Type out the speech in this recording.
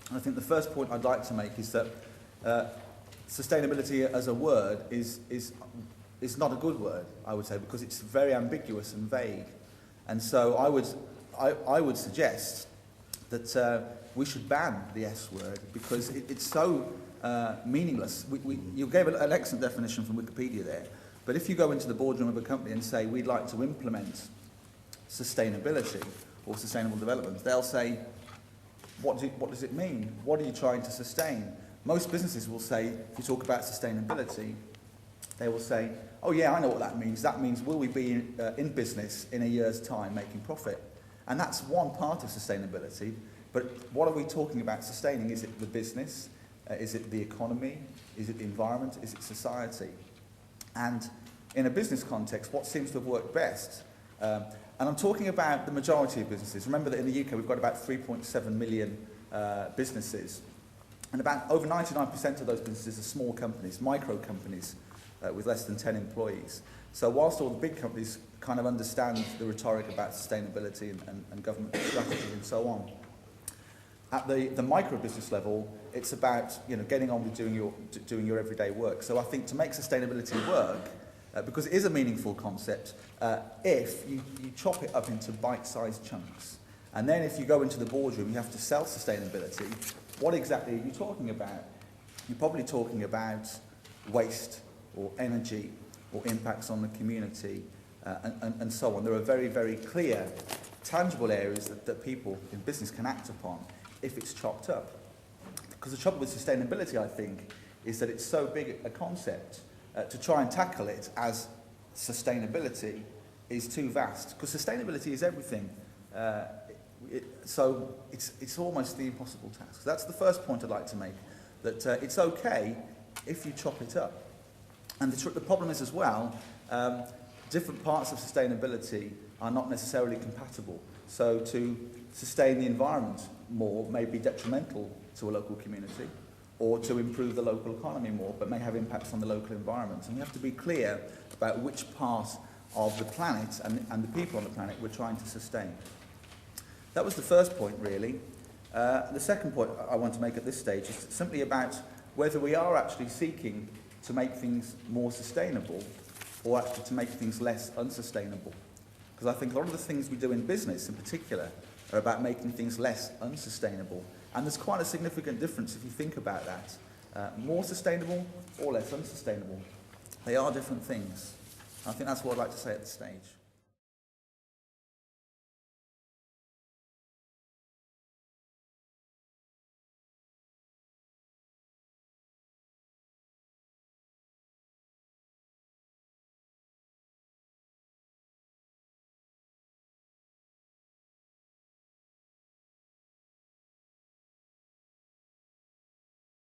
And I think the first point I'd like to make is that sustainability as a word is not a good word, I would say, because it's very ambiguous and vague. And so I would suggest that we should ban the S word because it's so meaningless. You gave an excellent definition from Wikipedia there, but if you go into the boardroom of a company and say, we'd like to implement sustainability or sustainable development, they'll say, what does it mean? What are you trying to sustain? Most businesses will say, if you talk about sustainability, they will say, oh yeah, I know what that means. That means will we be in business in a year's time making profit? And that's one part of sustainability, but what are we talking about sustaining? Is it the business? Is it the economy? Is it the environment? Is it society? And in a business context, what seems to have worked best, and I'm talking about the majority of businesses. Remember that in the UK we've got about 3.7 million businesses, and about over 99% of those businesses are small companies, micro companies, with less than 10 employees. So whilst all the big companies kind of understand the rhetoric about sustainability and government strategy and so on, at the micro business level, it's about getting on with doing your everyday work. So I think to make sustainability work, because it is a meaningful concept, if you chop it up into bite-sized chunks, and then if you go into the boardroom, you have to sell sustainability. What exactly are you talking about? You're probably talking about waste or energy or impacts on the community and so on. There are very, very clear, tangible areas that people in business can act upon if it's chopped up. Because the trouble with sustainability, I think, is that it's so big a concept, to try and tackle it as sustainability is too vast. Because sustainability is everything. So it's almost the impossible task. So that's the first point I'd like to make, that it's okay if you chop it up. And the problem is as well, different parts of sustainability are not necessarily compatible. So to sustain the environment more may be detrimental to a local community, or to improve the local economy more, but may have impacts on the local environment. And we have to be clear about which part of the planet and the people on the planet we're trying to sustain. That was the first point, really. The second point I want to make at this stage is simply about whether we are actually seeking to make things more sustainable or actually to make things less unsustainable. Because I think a lot of the things we do in business in particular are about making things less unsustainable. And there's quite a significant difference if you think about that. More sustainable or less unsustainable. They are different things. I think that's what I'd like to say at this stage.